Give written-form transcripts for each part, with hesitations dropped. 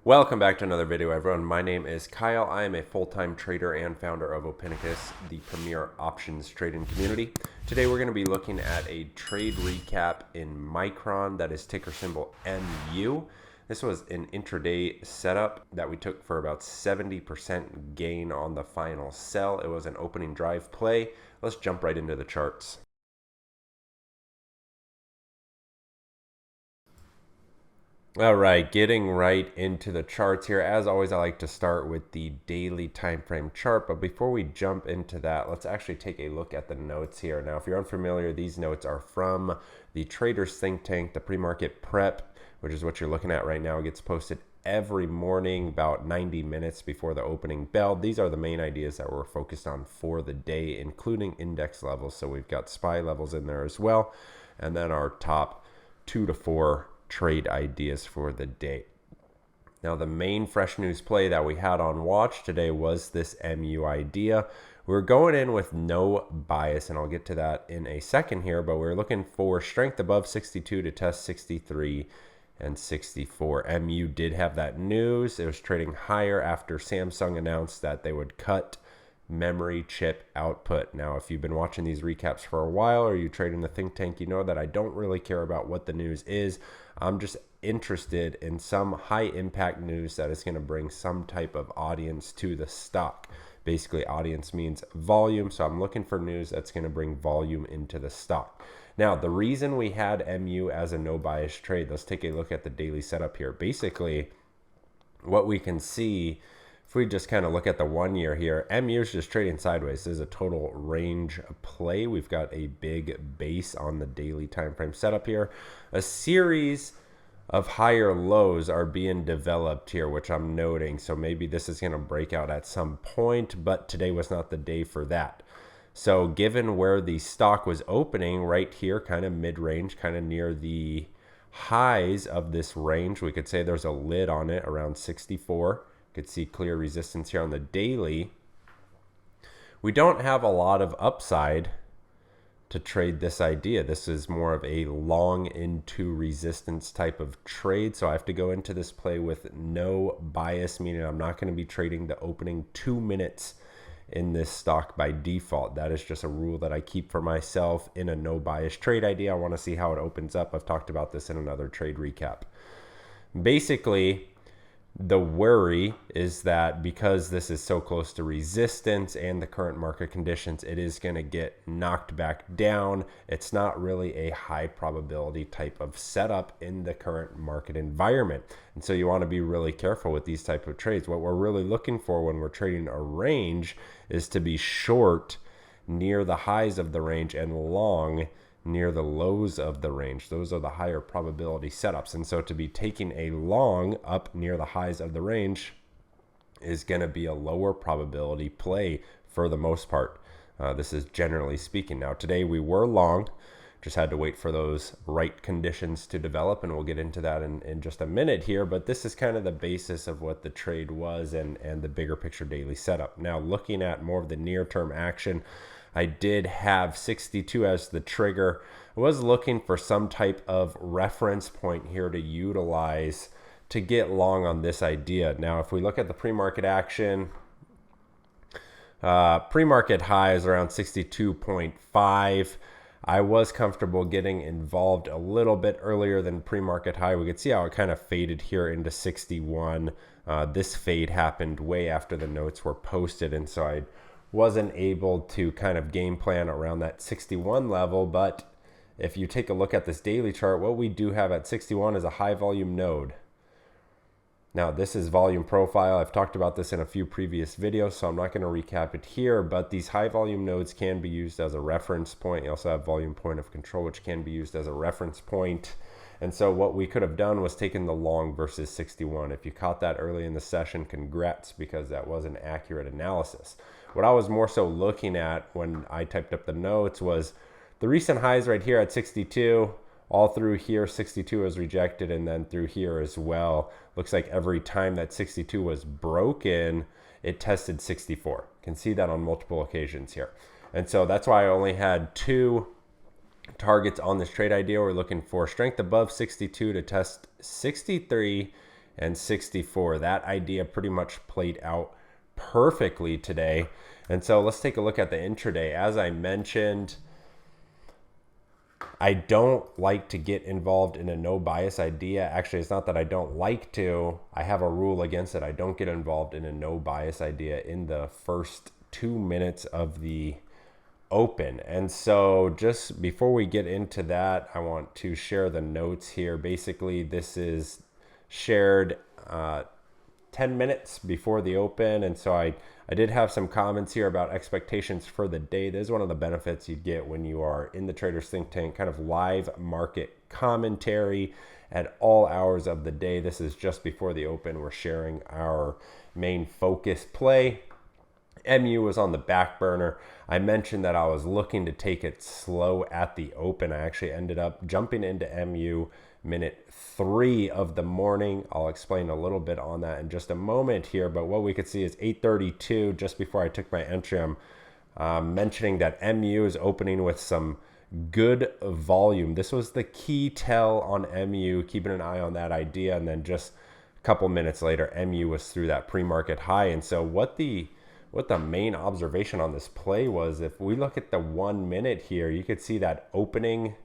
Welcome back to another video, everyone. My name is Kyle. I am a full-time trader and founder of Opinicus, the premier options trading community. Today we're going to be looking at a trade recap in Micron that is ticker symbol MU. This was an intraday setup that we took for about 70% gain on the final sell. It was an opening drive play. Let's jump right into the charts. All right, getting right into the charts here. As always, I like to start with the daily time frame chart, but before we jump into that, let's actually take a look at the notes here. Now, if you're unfamiliar, these notes are from the Traders Think Tank, the pre-market prep, which is what you're looking at right now. It gets posted every morning about 90 minutes before the opening bell. These are the main ideas that we're focused on for the day, including index levels. So we've got SPY levels in there as well, and then our top 2 to 4 trade ideas for the day. Now, the main fresh news play that we had on watch today was this MU idea. We're going in with no bias, and I'll get to that in a second here, but we're looking for strength above 62 to test 63 and 64. MU did have that news. It was trading higher after Samsung announced that they would cut memory chip output. Now, if you've been watching these recaps for a while or you trade in the think tank, you know that I don't really care about what the news is. I'm just interested in some high impact news that is going to bring some type of audience to the stock. Basically, audience means volume, so I'm looking for news that's going to bring volume into the stock. Now, the reason we had MU as a no bias trade, let's take a look at the daily setup here. Basically, what we can see, if we just kind of look at the 1 year here, MU is just trading sideways. This is a total range play. We've got a big base on the daily time frame setup here. A series of higher lows are being developed here, which I'm noting. So maybe this is going to break out at some point, but today was not the day for that. So given where the stock was opening right here, kind of mid-range, kind of near the highs of this range, we could say there's a lid on it around 64. Could see clear resistance here on the daily. We don't have a lot of upside to trade this idea. This is more of a long into resistance type of trade. So I have to go into this play with no bias, meaning I'm not going to be trading the opening 2 minutes in this stock by default. That is just a rule that I keep for myself in a no bias trade idea. I want to see how it opens up. I've talked about this in another trade recap. Basically, the worry is that because this is so close to resistance and the current market conditions, it is going to get knocked back down. It's not really a high probability type of setup in the current market environment. And so you want to be really careful with these type of trades. What we're really looking for when we're trading a range is to be short near the highs of the range and long near the lows of the range. Those are the higher probability setups. And so to be taking a long up near the highs of the range is going to be a lower probability play for the most part. This is generally speaking. Now, today we were long, just had to wait for those right conditions to develop, and we'll get into that in just a minute here. But this is kind of the basis of what the trade was and the bigger picture daily setup. Now, looking at more of the near-term action, I did have 62 as the trigger. I was looking for some type of reference point here to utilize to get long on this idea. Now, if we look at the pre-market action, pre-market high is around 62.5. I was comfortable getting involved a little bit earlier than pre-market high. We could see how it kind of faded here into 61. This fade happened way after the notes were posted, and so I wasn't able to kind of game plan around that 61 level. But if you take a look at this daily chart, what we do have at 61 is a high volume node. Now, this is volume profile. I've talked about this in a few previous videos, so I'm not going to recap it here, but these high volume nodes can be used as a reference point. You also have volume point of control, which can be used as a reference point. And so what we could have done was taken the long versus 61. If you caught that early in the session, congrats, because that was an accurate analysis. What I was more so looking at when I typed up the notes was the recent highs right here at 62, all through here, 62 was rejected, and then through here as well. Looks like every time that 62 was broken, it tested 64. You can see that on multiple occasions here. And so that's why I only had 2 targets on this trade idea. We're looking for strength above 62 to test 63 and 64. That idea pretty much played out perfectly today. And so let's take a look at the intraday. As I mentioned, I don't like to get involved in a no bias idea. Actually, it's not that I don't like to. I have a rule against it. I don't get involved in a no bias idea in the first 2 minutes of the open. And so just before we get into that, I want to share the notes here. Basically, this is shared 10 minutes before the open. And so I did have some comments here about expectations for the day. This is one of the benefits you get when you are in the Traders Think Tank, kind of live market commentary at all hours of the day. This is just before the open. We're sharing our main focus play. MU was on the back burner. I mentioned that I was looking to take it slow at the open. I actually ended up jumping into MU minute 3 of the morning. I'll explain a little bit on that in just a moment here, but what we could see is 8:32 just before I took my entry. I'm mentioning that MU is opening with some good volume. This was the key tell on MU, keeping an eye on that idea, and then just a couple minutes later, MU was through that pre-market high. And so what the main observation on this play was, if we look at the 1 minute here, you could see that opening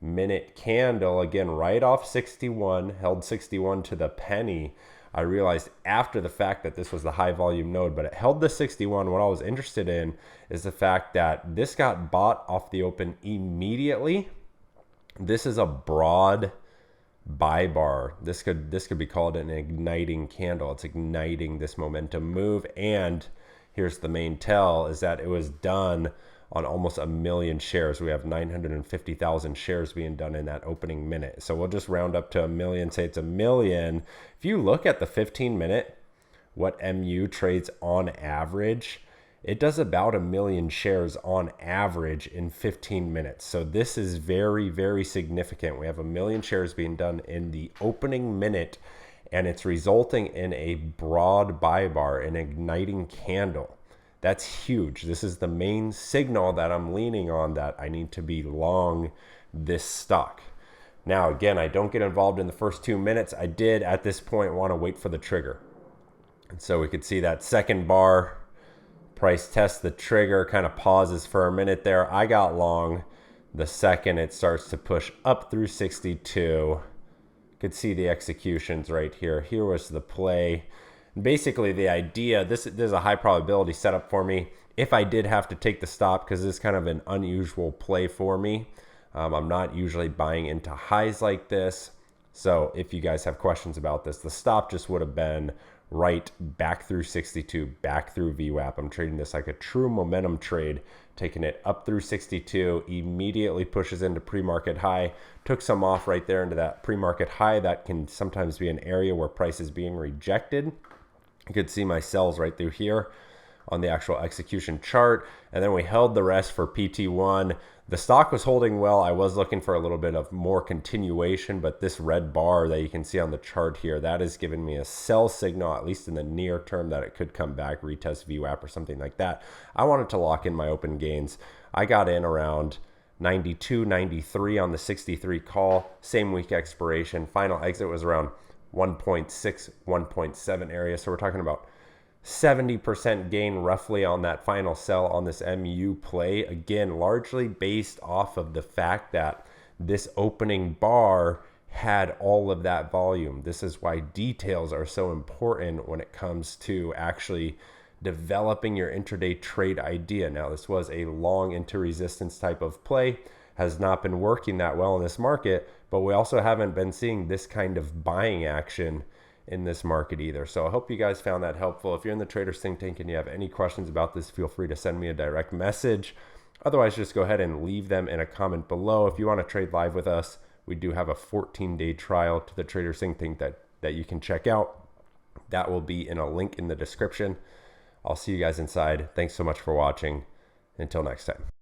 minute candle again right off 61, held 61 to the penny. I realized after the fact that this was the high volume node, but it held the 61. What I was interested in is the fact that this got bought off the open immediately. This is a broad buy bar. This could be called an igniting candle. It's igniting this momentum move. And here's the main tell, is that it was done on almost 1 million shares. We have 950,000 shares being done in that opening minute. So we'll just round up to 1 million, say it's 1 million. If you look at the 15 minute, what MU trades on average, it does about 1 million shares on average in 15 minutes. So this is very, very significant. We have 1 million shares being done in the opening minute, and it's resulting in a broad buy bar, an igniting candle. That's huge. This is the main signal that I'm leaning on, that I need to be long this stock. Now, again, I don't get involved in the first 2 minutes. I did at this point want to wait for the trigger. And so we could see that second bar, price tests the trigger, kind of pauses for a minute there. I got long. The second it starts to push up through 62, could see the executions right here. Here was the play. Basically, the idea, this is a high probability setup for me. If I did have to take the stop, because this is kind of an unusual play for me, I'm not usually buying into highs like this. So if you guys have questions about this, the stop just would have been right back through 62, back through VWAP. I'm trading this like a true momentum trade, taking it up through 62, immediately pushes into pre-market high, took some off right there into that pre-market high. That can sometimes be an area where price is being rejected. You could see my sells right through here on the actual execution chart. And then we held the rest for PT1. The stock was holding well. I was looking for a little bit of more continuation, but this red bar that you can see on the chart here, that is giving me a sell signal, at least in the near term, that it could come back, retest VWAP or something like that. I wanted to lock in my open gains. I got in around 92, 93 on the 63 call, same week expiration. Final exit was around 1.6, 1.7 area. So we're talking about 70% gain roughly on that final sell on this MU play. Again, largely based off of the fact that this opening bar had all of that volume. This is why details are so important when it comes to actually developing your intraday trade idea. Now, this was a long into resistance type of play, has not been working that well in this market, but we also haven't been seeing this kind of buying action in this market either. So I hope you guys found that helpful. If you're in the Traders Think Tank and you have any questions about this, feel free to send me a direct message. Otherwise, just go ahead and leave them in a comment below. If you want to trade live with us, we do have a 14-day trial to the Traders Think Tank that you can check out. That will be in a link in the description. I'll see you guys inside. Thanks so much for watching. Until next time.